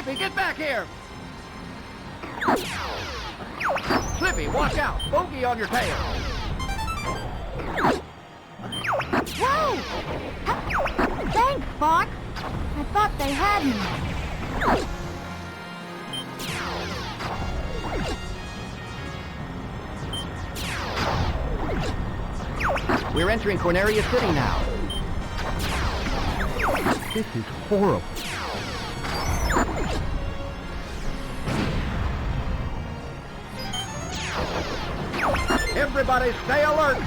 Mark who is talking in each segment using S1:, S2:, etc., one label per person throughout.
S1: Slippy, get back here! Slippy, watch out! Bogey on your tail!
S2: Whoa! Thanks, Fox. I thought they had me.
S1: We're entering Corneria City now. This is horrible. Everybody stay alert!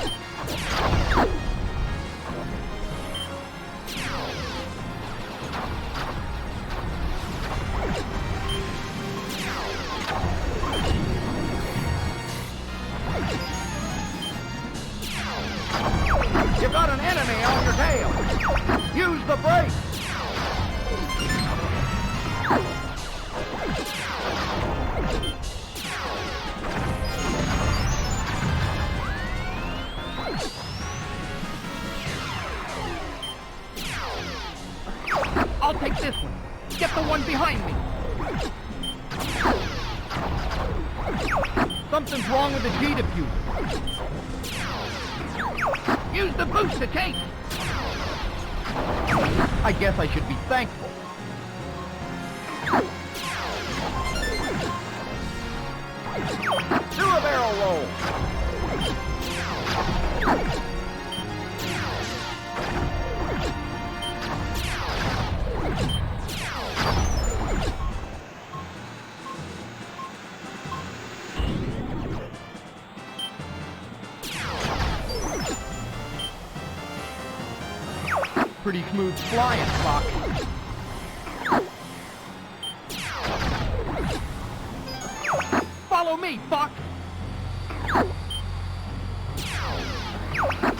S1: You got an enemy on your tail! Use the brake! I'll take this one. Get the one behind me. Something's wrong with the G diffuser. Use the booster case. I guess I should be thankful. Do a barrel roll. Pretty smooth flying, Fox. Follow me, Fox.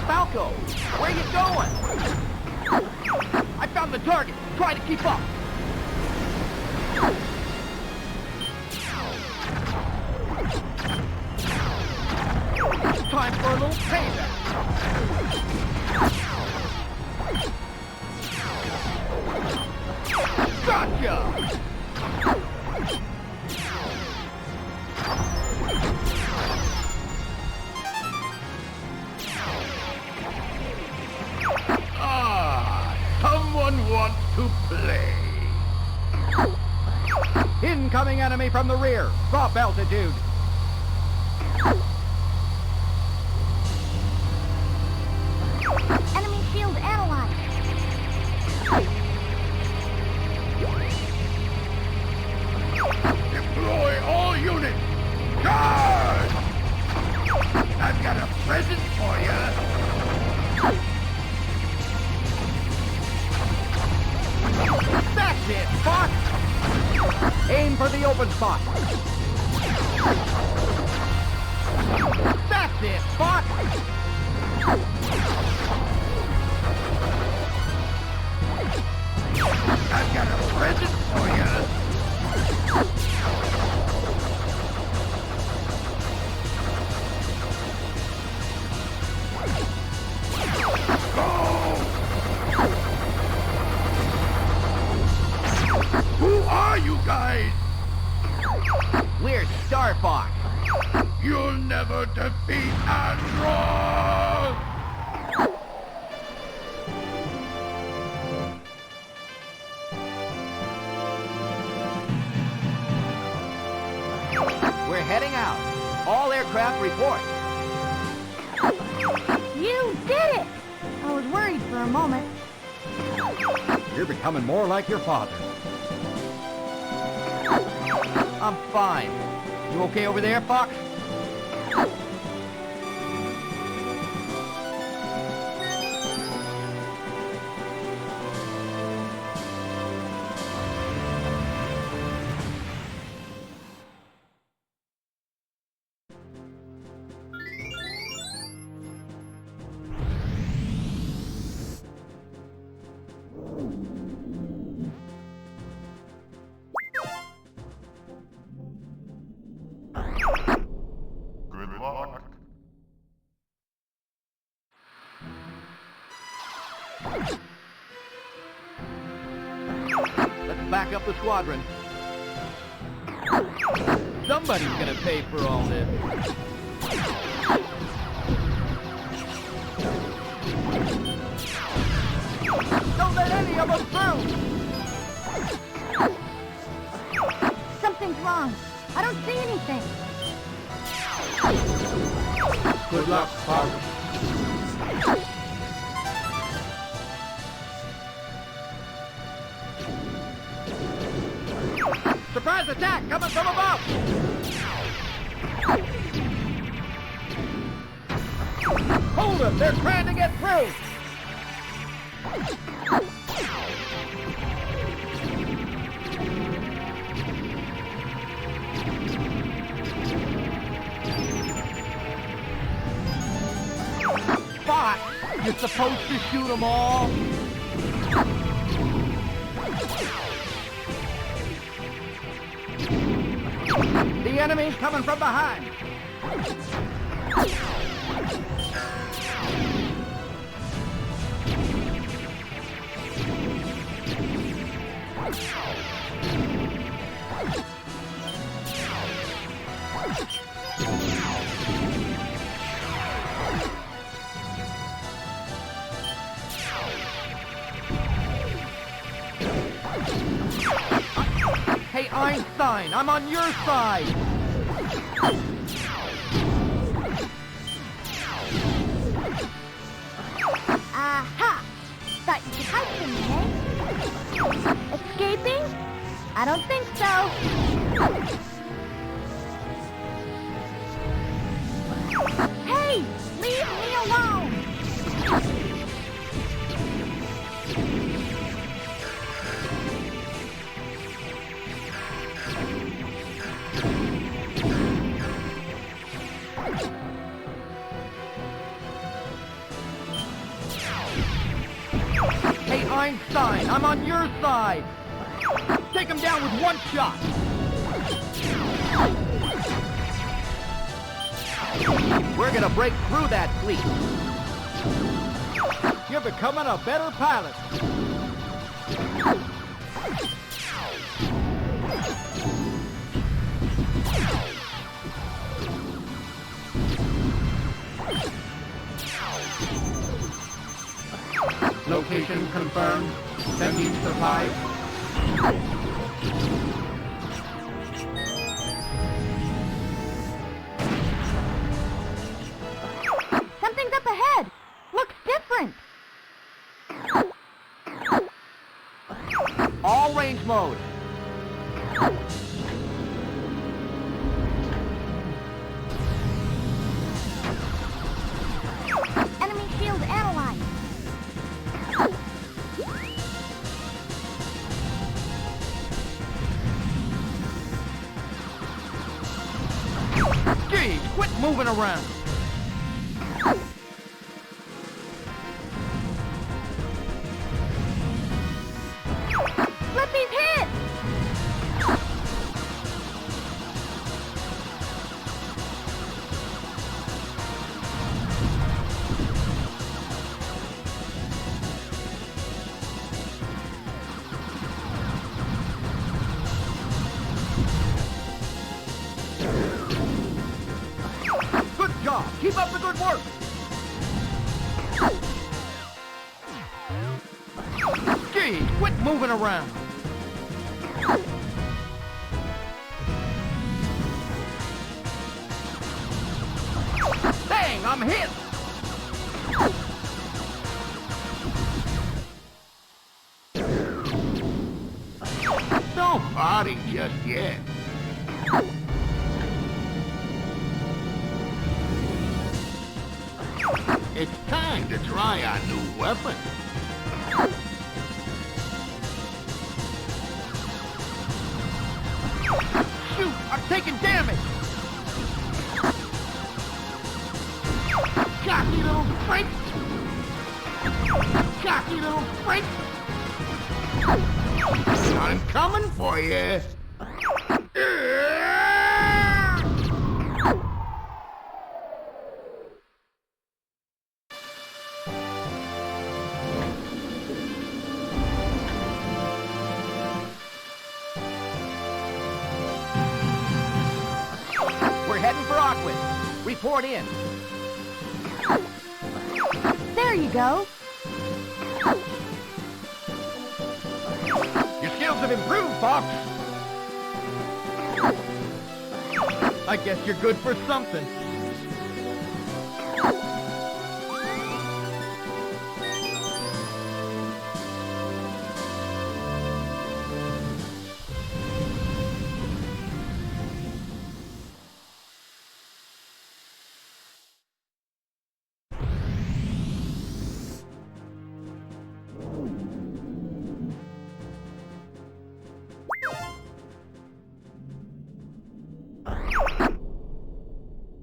S1: Falco, where you going? I found the target. Try to keep up. Time for a little payback. Gotcha! Someone wants to play. Incoming enemy from the rear. Drop altitude.
S2: Enemy shield analyzed.
S1: Deploy all units! Charge! I've got a present for you! That's it, Fox! Aim for the open spot! That's it, Fox! I've got a present for you! Who are you guys? We're Star Fox. You'll never defeat Android! We're heading out. All aircraft report.
S2: You did it! I was worried for a moment.
S1: You're becoming more like your father. I'm fine. You okay over there, Fox?
S3: Good luck.
S1: Let's back up the squadron.
S4: Somebody's gonna pay for all this. Don't let any of them through!
S2: Something's wrong. I don't see anything.
S4: Good luck, Pug. Surprise attack coming from above! Hold them! They're trying to get through! Spot! You're supposed to shoot them all! The enemy's coming from behind! Hey, Einstein, I'm on your side!
S2: Aha! Thought you could hide from me, eh? Escaping? I don't think so. Hey! Leave me alone!
S4: Hey, Einstein, I'm on your side! Take him down with one shot! We're gonna break through that fleet! You're becoming a better pilot! Location confirmed. Sending supplies.
S2: Something's up ahead! Looks different!
S4: All range mode.
S2: Enemy shield analyzed.
S4: Gee, quit moving around.
S2: Flippy's hit!
S4: Good job. Keep up the good work. Gee, quit moving around. Dang, I'm hit. Don't party just yet. It's time to try our new weapon. Shoot, I'm taking damage. Cocky little freak. Cocky little freak. I'm coming for you. chocolate. Report in.
S2: There you go.
S4: Your skills have improved, Fox. I guess you're good for something.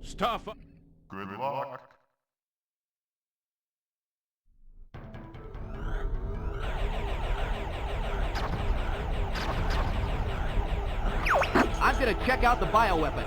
S1: Stuff.
S3: Good luck.
S4: I'm gonna check out the bioweapon.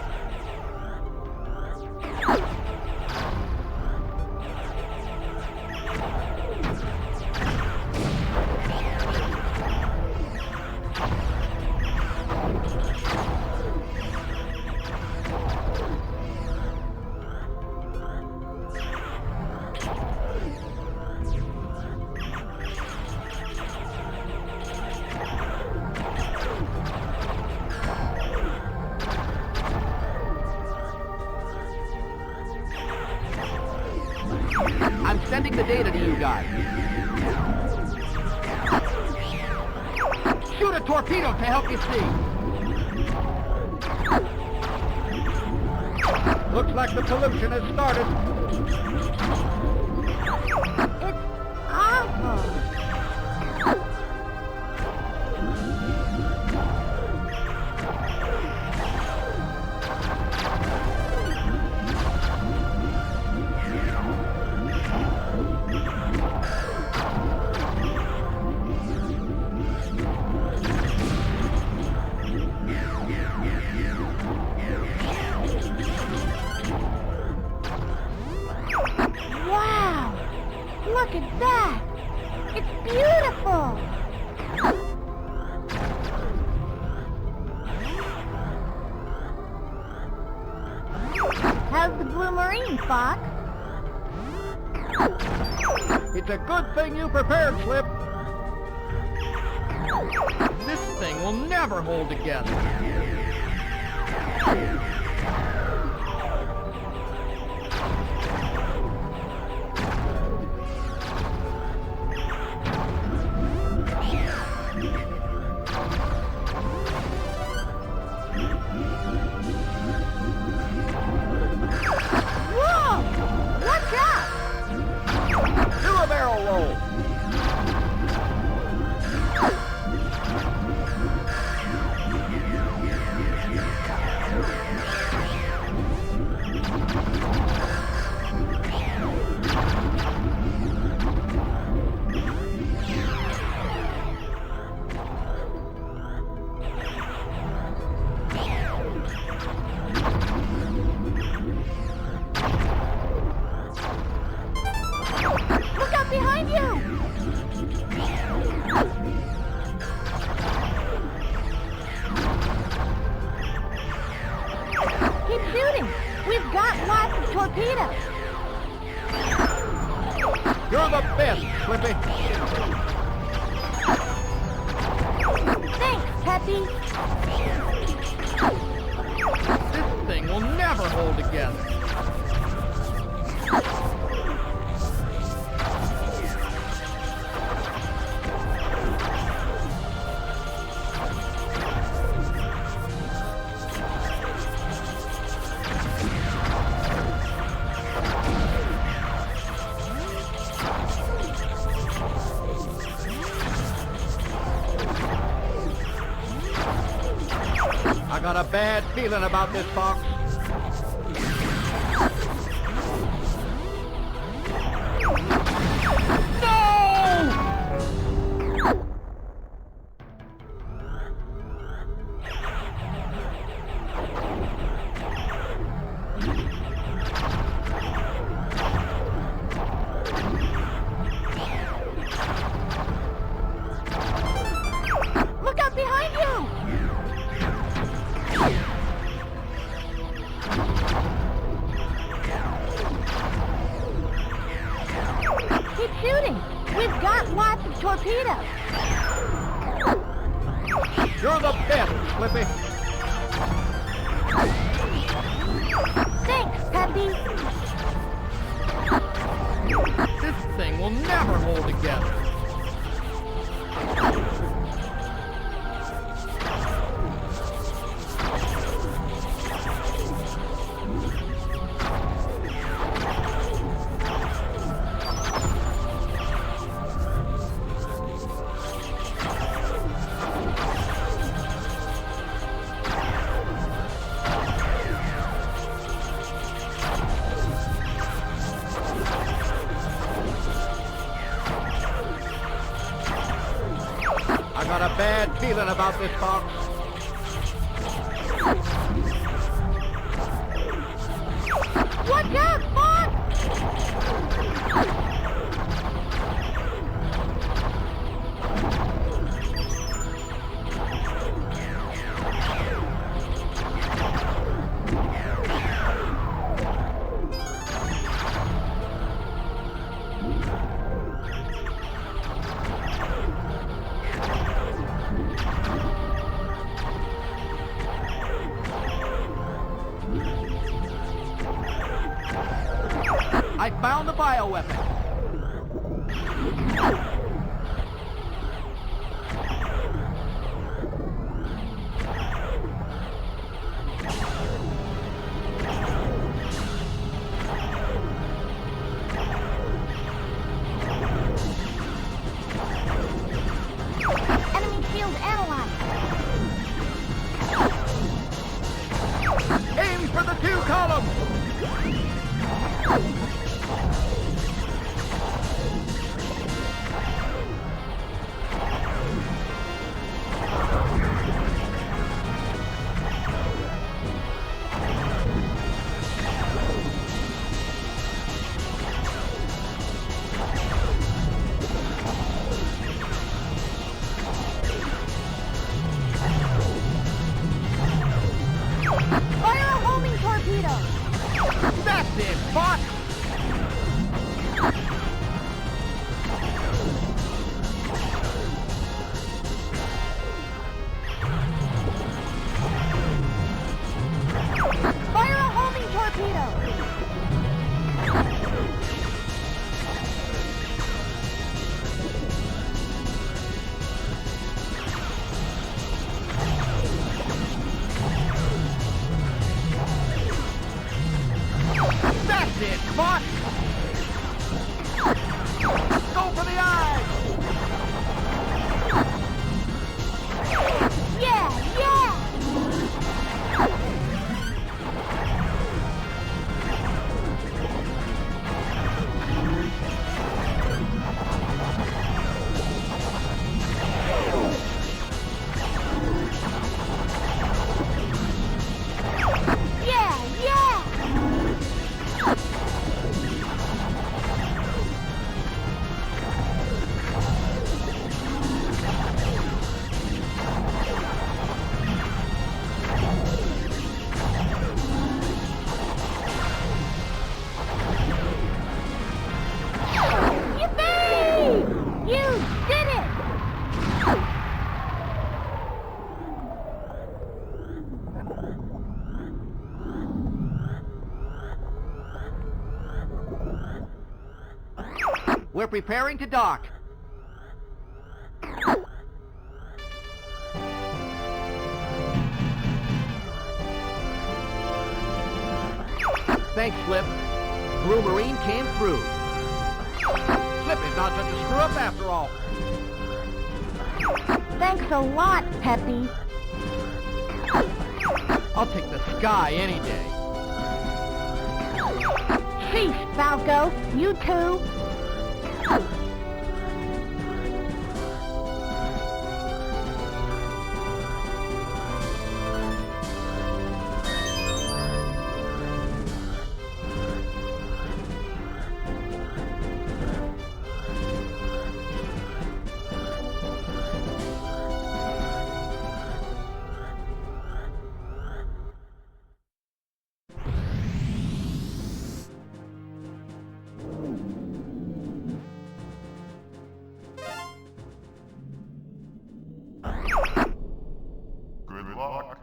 S4: I'm sending the data to you guys. Shoot a torpedo to help you see. Looks like the pollution has started.
S2: It's awful. Wow! Look at that! It's beautiful! How's the blue marine, Fox?
S4: It's a good thing you prepared, Slip. This thing will never hold together.
S2: Whoa! Watch out!
S4: Do a barrel roll.
S2: Look out behind you! Keep shooting! We've got lots of torpedoes!
S4: You're the best, Slippy.
S2: Thanks, Peppy!
S4: This thing will never hold together. I got a bad feeling about this, Fox.
S2: Look out behind you!
S4: You're the best, Slippy.
S2: Thanks, Peppy.
S4: This thing will never hold together. I got a bad feeling about this box.
S2: Watch out, Fox!
S4: I found the bioweapon.
S2: Enemy shield analyzed.
S4: Aim for the 2 columns!
S2: Fire a homing torpedo.
S4: That's it, Fox!
S2: Fire a homing torpedo.
S4: That's it, Fox! Go for the eyes!
S2: Yeah, yeah! Yeah, yeah! Yippee! You did it!
S4: We're preparing to dock. Thanks, Slip. Blue Marine came through. Slip is not such a screw-up after all.
S2: Thanks a lot, Peppy.
S4: I'll take the sky any day.
S2: Sheesh, Falco. You too.
S3: luck.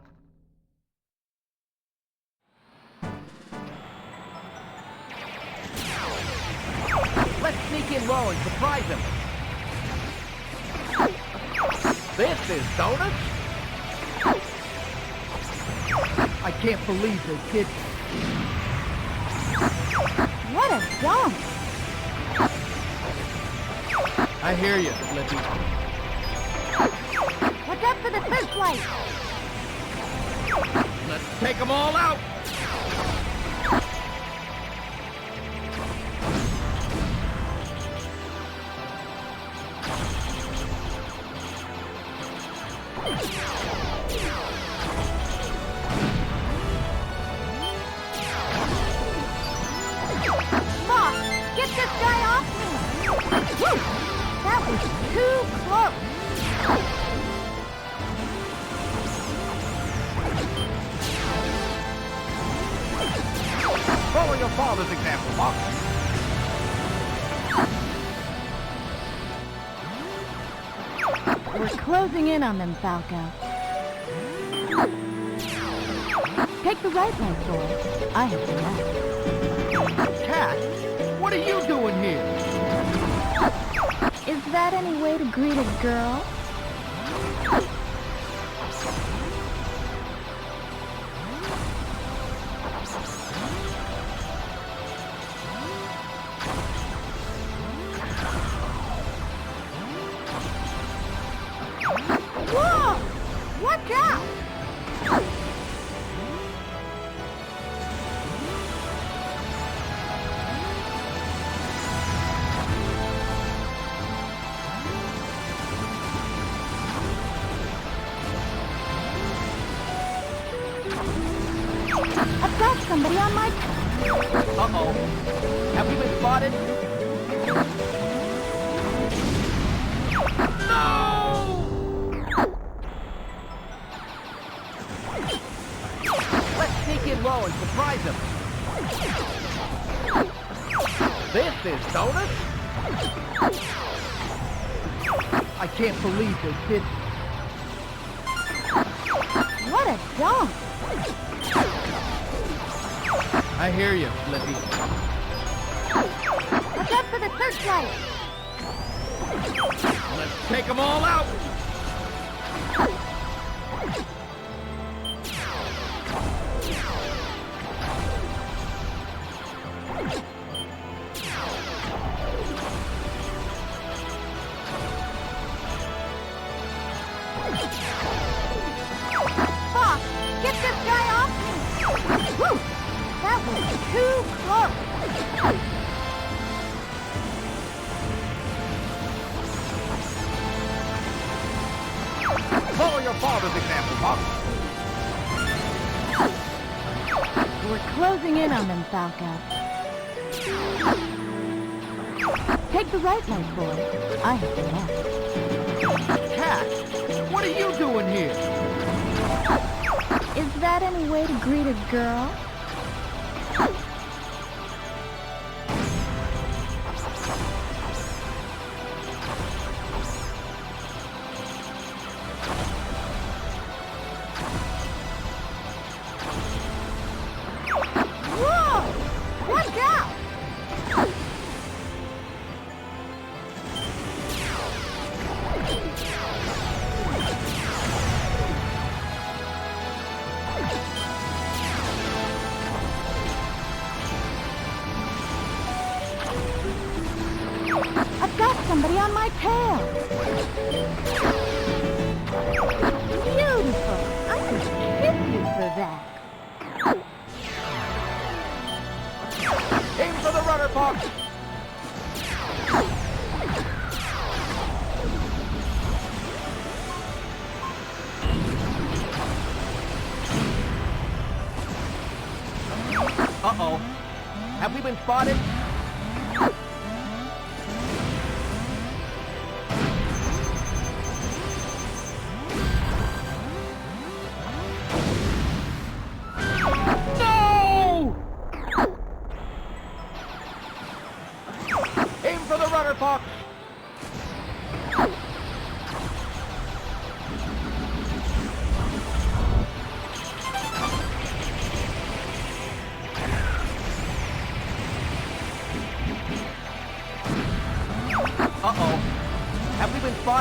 S4: Let's sneak in low and surprise him. This is donuts? I can't believe they did this.
S2: What a dump!
S4: I hear you, Slippy.
S2: Watch out for the searchlight!
S4: Let's take them all out.
S2: Mom, get this guy off me! Whew! That was too close!
S4: Follow your father's example, Bob.
S2: We're closing in on them, Falco. Take the right leg, boy. I have the left.
S4: Cat, what are you doing here?
S2: Is that any way to greet a girl? Whoa! Watch out! I've got somebody on my...
S4: Uh-oh. Have we been spotted? No! Let's sneak in low and surprise him. This is donuts? I can't believe they did this.
S2: What a dump!
S4: I hear you, Slippy.
S2: Watch out for the searchlight!
S4: Let's take them all out!
S2: Fox, get this guy off me! Whew! That was too close!
S4: Follow your father's example, Bob.
S2: We're closing in on them, Falco. Take the right leg, boy. I have the left.
S4: Cat, what are you doing here?
S2: Is that any way to greet a girl? Whoa! Watch out! I've got somebody on my tail. Beautiful. I could kiss you for that.
S4: Aim for the rudder, Fox. Uh-oh. Have we been spotted? No! Aim for the rudder, Fox.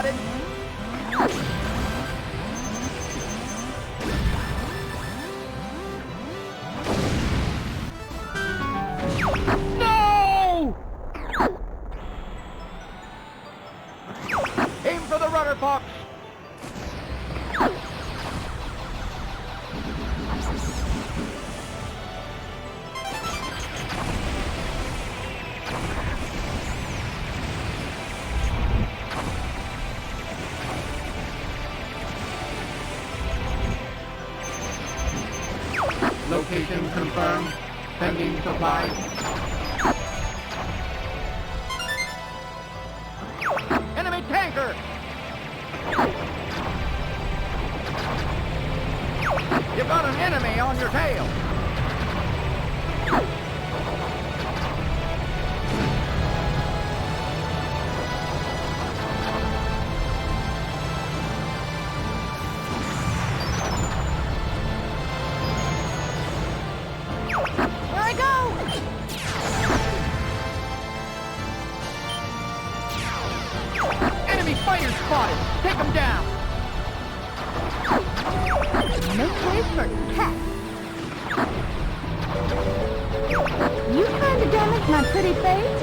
S4: spotted. No! Aim for the rudder, Fox. Location confirmed. Sending supplies. Enemy tanker! You've got an enemy on your tail.
S2: Here I go!
S4: Enemy fighter spotted. Take him down.
S2: Make way for Cat. You trying to damage my pretty face?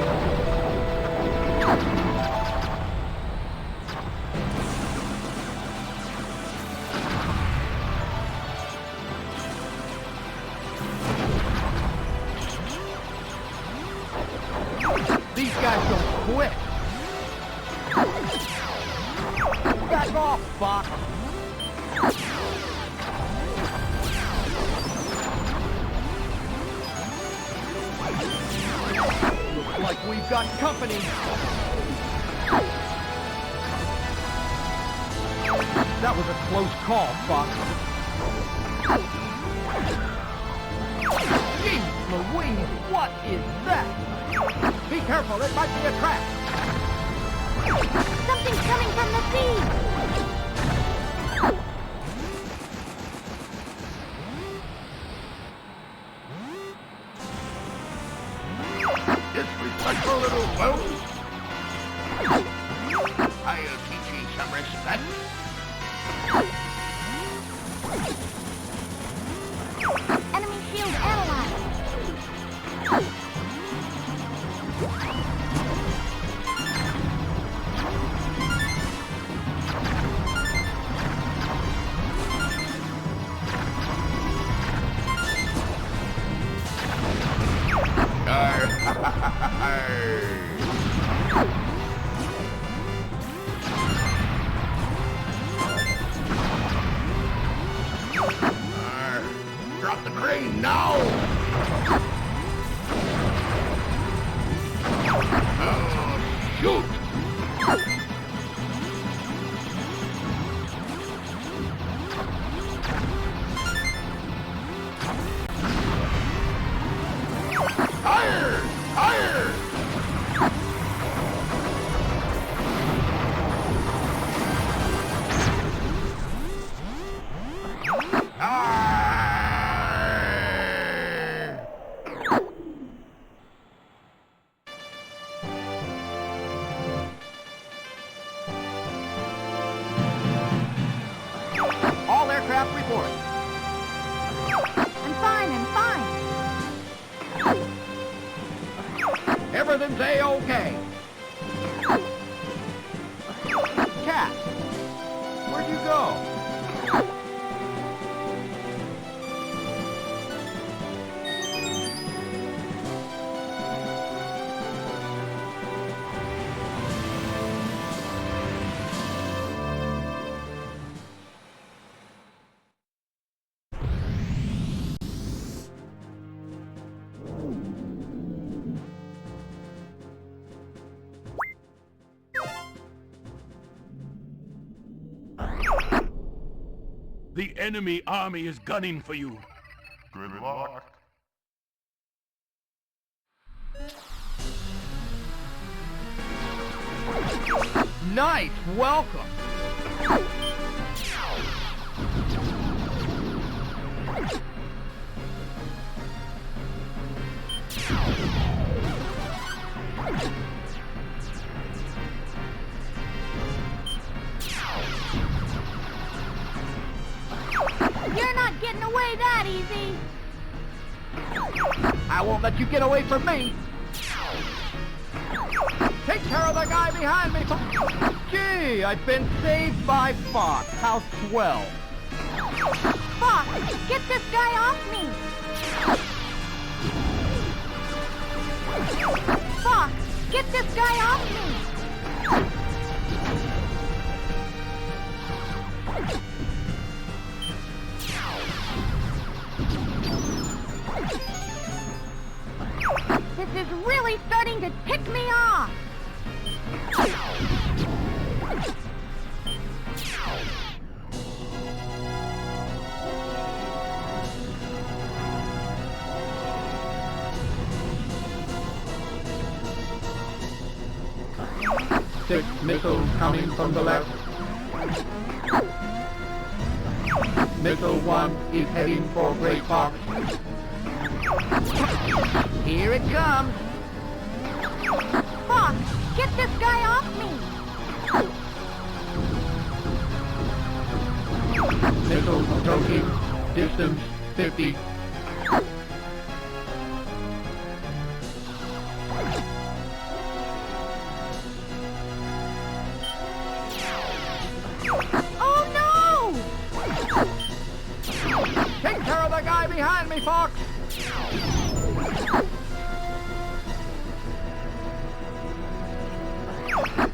S4: These guys don't quit. Back off, Fox. Looks like we've got company. That was a close call, Fox. Jeez Louise, what is that? Be careful, it might be a trap.
S2: Something's coming from the sea!
S1: Disrespectful little bones. I'll teach you some respect.
S2: Enemy shield analyzed.
S1: Drop the crane now! Oh, shoot! Fire! Fire!
S4: All aircraft report.
S2: I'm fine, I'm fine.
S4: Everything's A-OK. Cat, where'd you go?
S1: The enemy army is gunning for you.
S3: Good luck.
S4: Nice, welcome.
S2: away that easy.
S4: I won't let you get away from me. Take care of the guy behind me. Gee, I've been saved by Fox. How swell.
S2: Fox, get this guy off me. Fox, get this guy off me. This is really starting to tick me off.
S4: Six missiles coming from the left. Missile 1 is heading for Great Fox. Here it comes.
S2: Fox, get this guy off me.
S4: Missile approaching. Distance 50.
S2: Oh no!
S4: Take care of the guy behind me, Fox.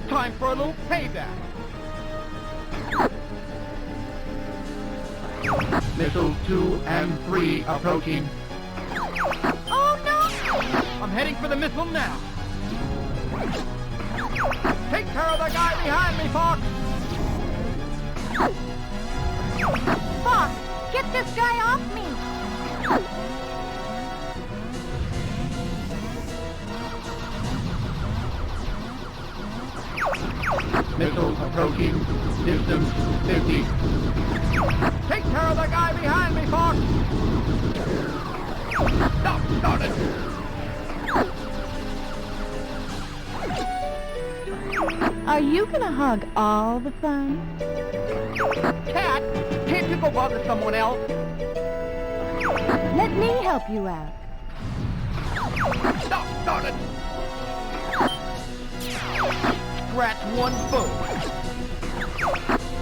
S4: Time for a little payback. Missile 2 and 3 approaching.
S2: Oh no!
S4: I'm heading for the missile now. Take care of the guy behind me, Fox.
S2: Fox, get this guy off me.
S4: Missile approaching. Distance 50. Take care of the guy behind me, Fox. Stop it.
S2: Are you gonna hug all the fun?
S4: Cat, can't you go bother someone else?
S2: Let me help you out.
S4: Stop it. Scratch one foot.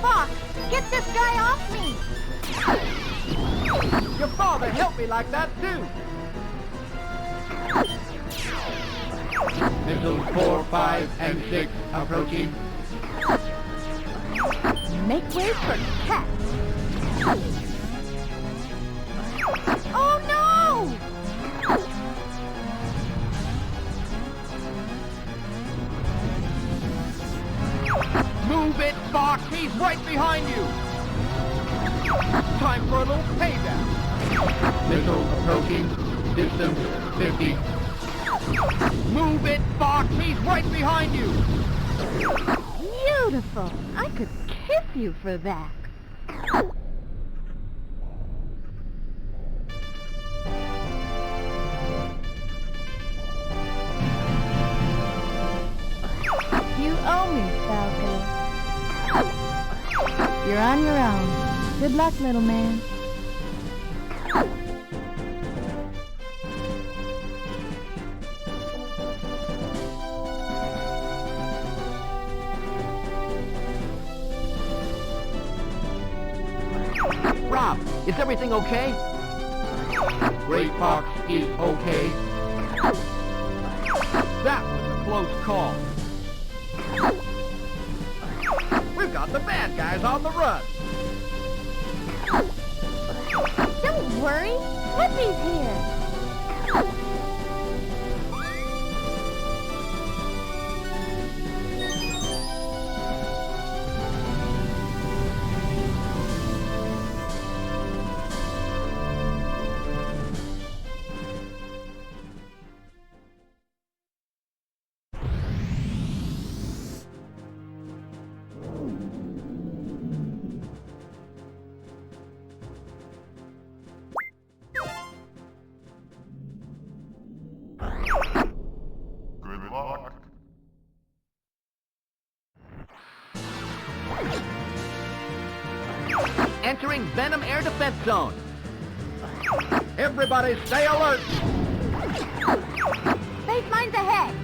S2: Fox, get this guy off me.
S4: Your father helped me like that, too. Missiles 4, 5, and 6 approaching.
S2: Make way for Cat. Oh no!
S4: Move it, Fox! He's right behind you! Time for a little payback. Missile approaching. Distance 50. Move it, Fox! He's right behind you!
S2: Beautiful. I could kiss you for that. You owe me, Falco. You're on your own. Good luck, little man.
S4: Rob, is everything okay? Great Fox is okay. That was a close call. We've got the bad guys on the run.
S2: Don't worry. Flippy's here.
S3: Good luck.
S4: Entering Venom Air Defense Zone. Everybody stay alert!
S2: Space mine's ahead.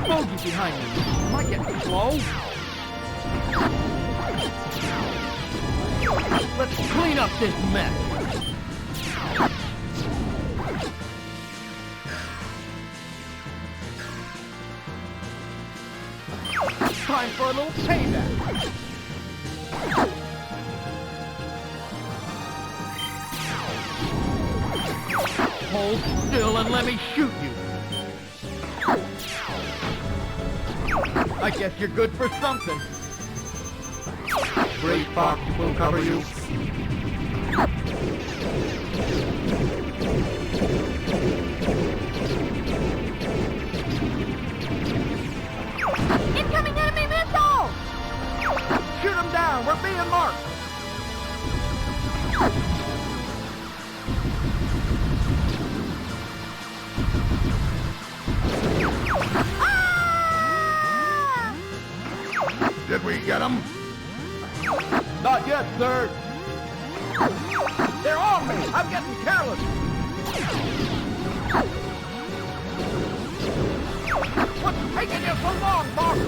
S4: Bogey behind me. Am I getting slow? Let's clean up this mess. Time for a little payback. Hold still and let me shoot you. I guess you're good for something. Gray Fox will cover you.
S2: Incoming enemy missile!
S4: Shoot him down! We're being marked!
S2: Ah!
S1: Did we get him?
S4: Not yet, sir. They're on me! I'm getting careless! What's taking you so long, boss?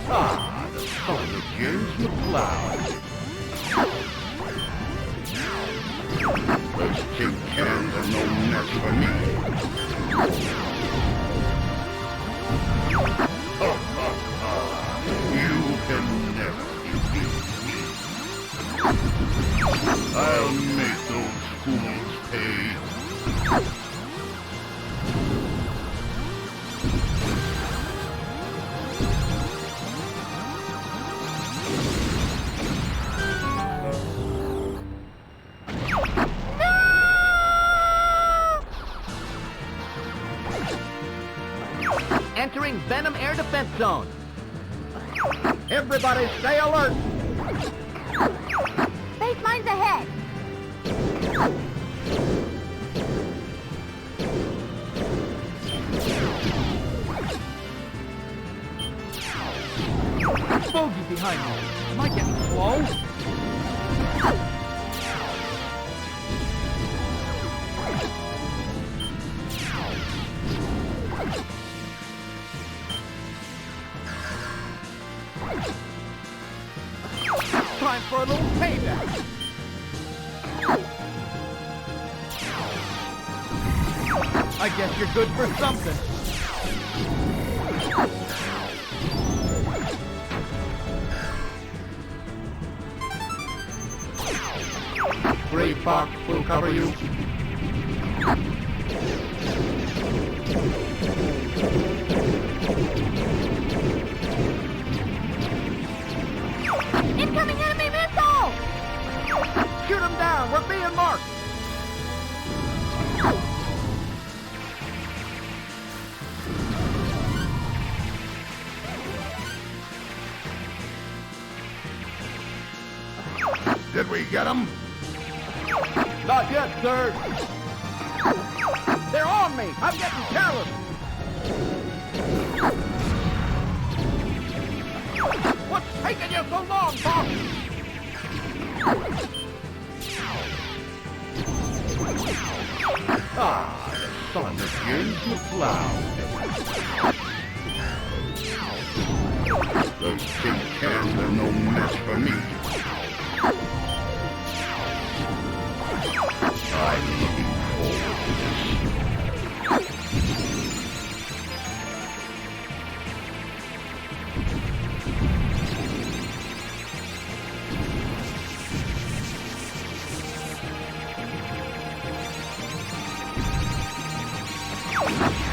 S4: Ah, the sun begins to cloud.
S1: Those tin cans are no match for me. You can never defeat me. I'll make those fools pay.
S4: Entering Venom Air Defense Zone. Everybody stay alert!
S2: Space mine's ahead.
S4: Bogey behind me. Am I getting slow? Time for a little payback. I guess you're good for something. Gray Fox will cover you.
S2: Incoming enemy missile!
S4: Shoot him down! We're being marked!
S1: Did we get him?
S4: Not yet, sir. They're on me! I'm getting careless! What's taking you so long, boss? Ah, the sun begins to cloud.
S1: Those tin cans are no match for me. I'm looking forward to this.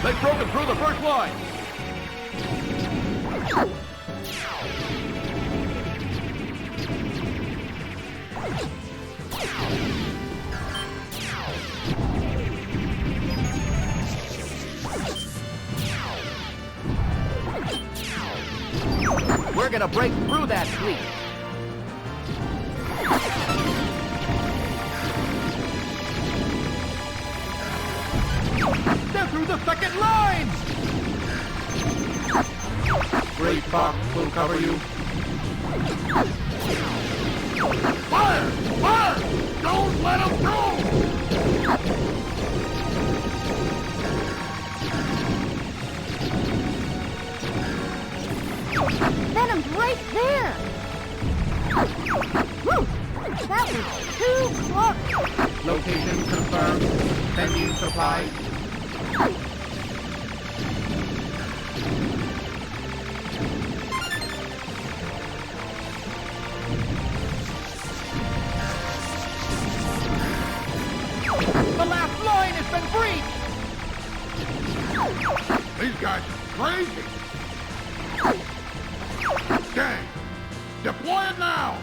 S4: They've broken through the first line. We're gonna break through that fleet. the second line! Great Fox will cover you.
S1: Fire! Fire! Don't let him go!
S2: Venom's right there! Woo! That was too close!
S4: Location confirmed. Sending supplies. The last line has been breached!
S1: These guys are crazy! Gang, deploy it now!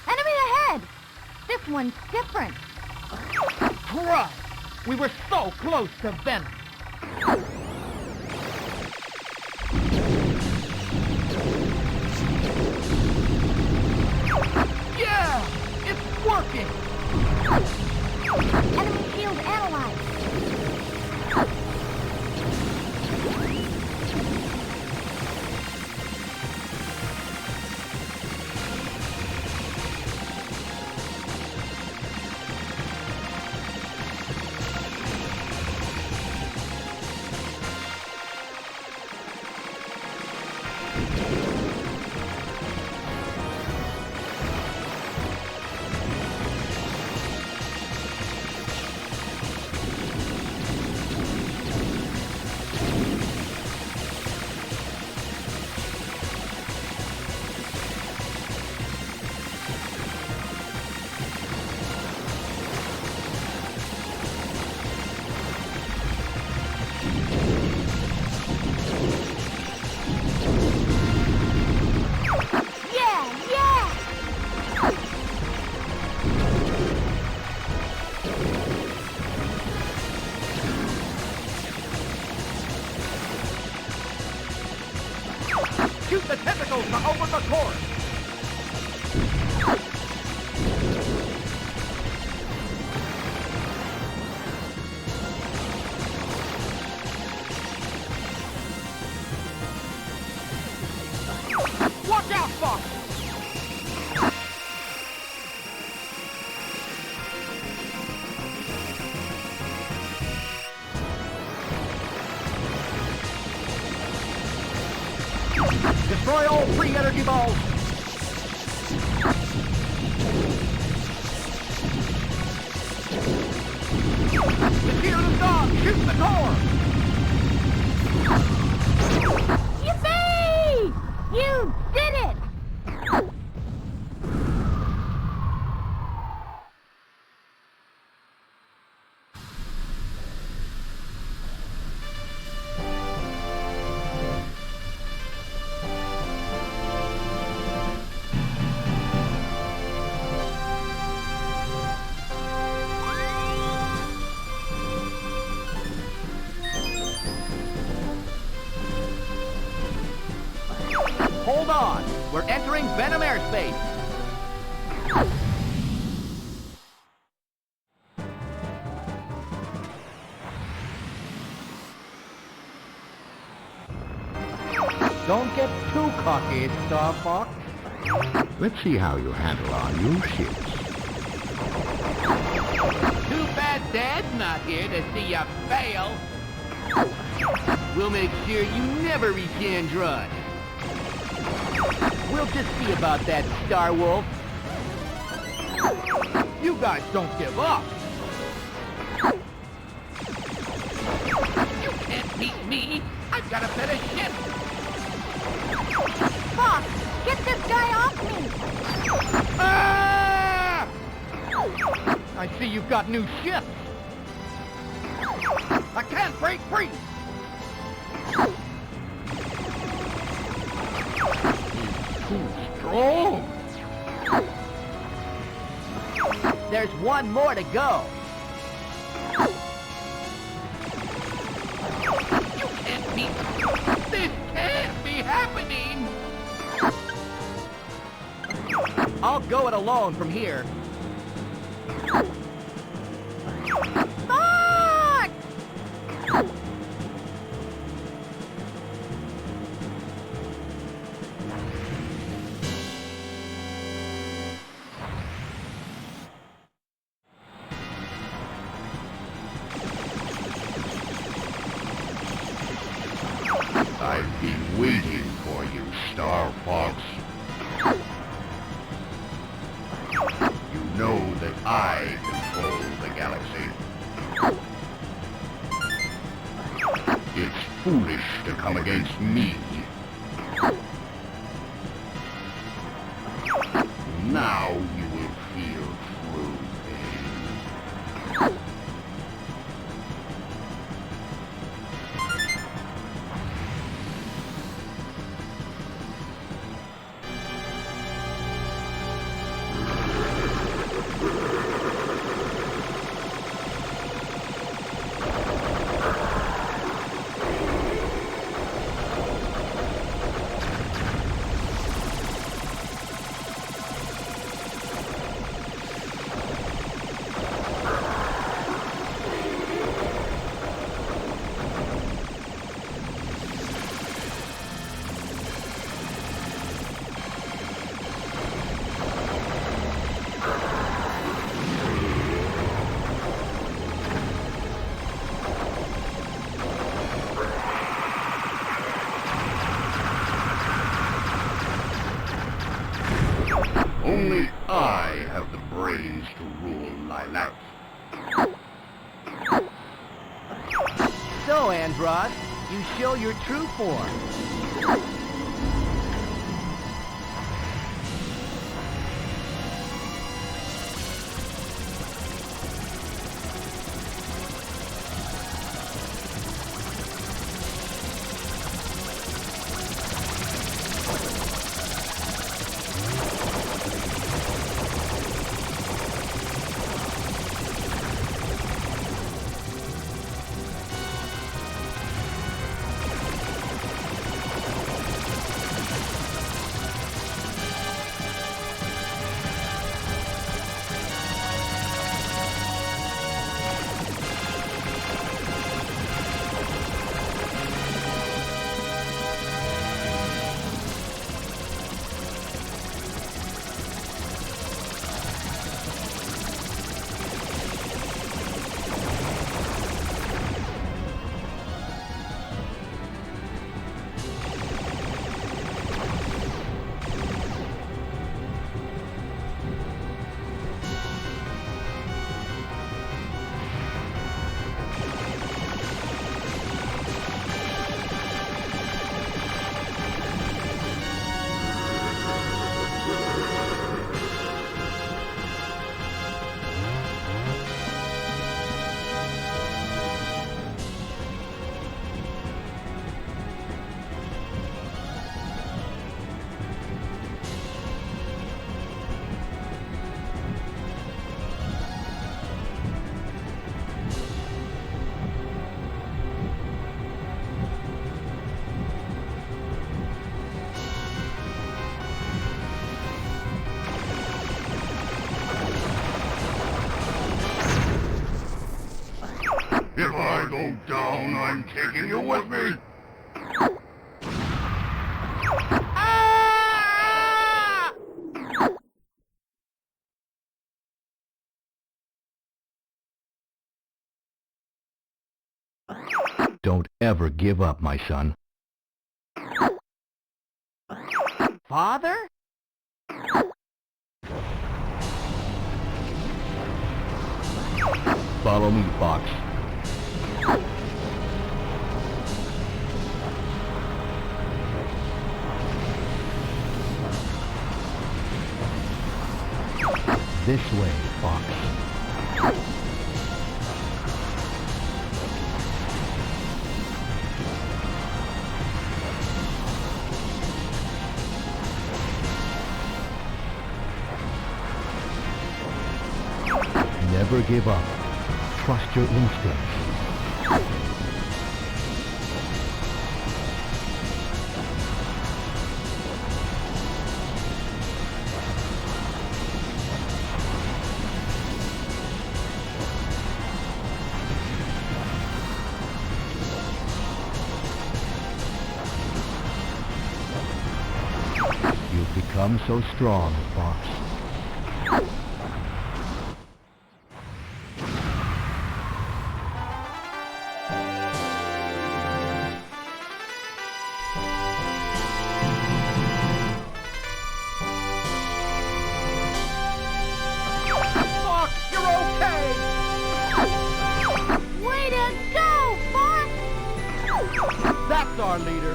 S2: Enemy ahead! This one's different.
S4: Christ! We were so close to Venom! Yeah! It's working!
S2: Enemy shield analyzed.
S4: Shoot the tentacles to open the core! Watch out, Fox! Destroy all 3 energy balls! The shield is gone! Shoot the core!
S2: Yippee! You did it!
S4: Hold on! We're entering Venom airspace! Don't get too cocky, Star Fox.
S1: Let's see how you handle our new ships.
S4: Too bad Dad's not here to see you fail. We'll make sure you never reach Android. We'll just see about that, Star Wolf. You guys don't give up. You can't beat me. I've got a better ship.
S2: Fox, get this guy off me!
S4: Ah! I see you've got new ships. I can't break free.
S1: Too strong!
S4: There's one more to go. You can't beat me. This can't be happening. I'll go it alone from here.
S1: star, Fox. You know that I control the galaxy. It's foolish to come against me. Now you will feel true pain. Only I have the brains to rule Lilac.
S4: So, Android, you show your true form.
S1: If I go down, I'm taking you with me.
S5: Don't ever give up, my son.
S4: Father?
S5: Follow me, Fox. This way, Fox. Never give up. Trust your instincts. You've become so strong, Fox.
S4: That's our leader.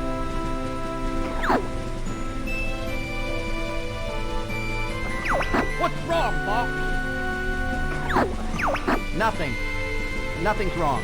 S4: What's wrong, Box? Nothing. Nothing's wrong.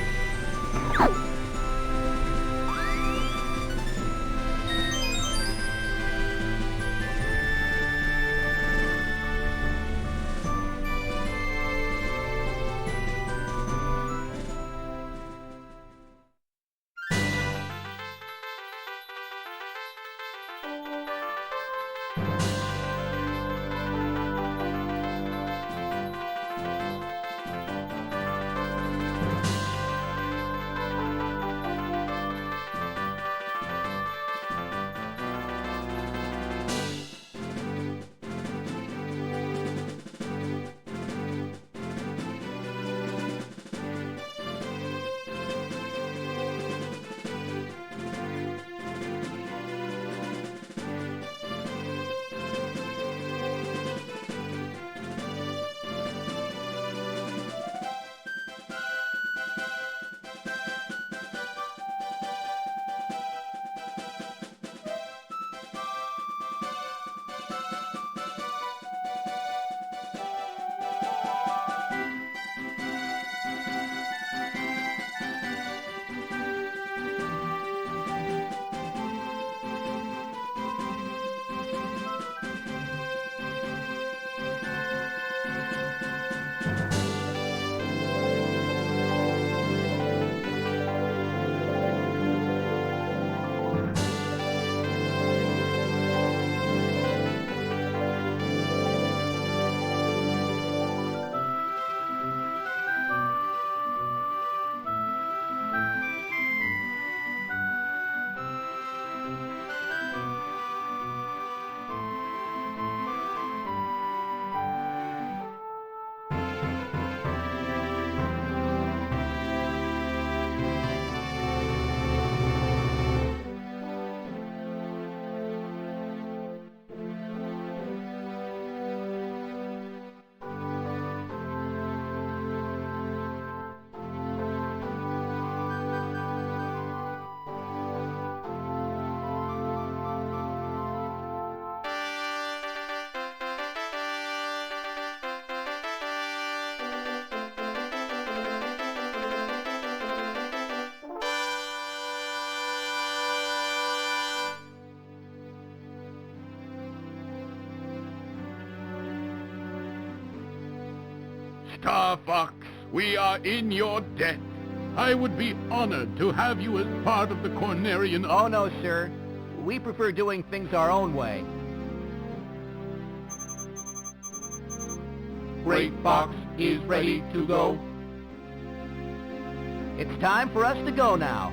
S1: Star Fox, we are in your debt. I would be honored to have you as part of the Cornerian...
S4: Oh, no, sir. We prefer doing things our own way. Great Fox is ready to go. It's time for us to go now.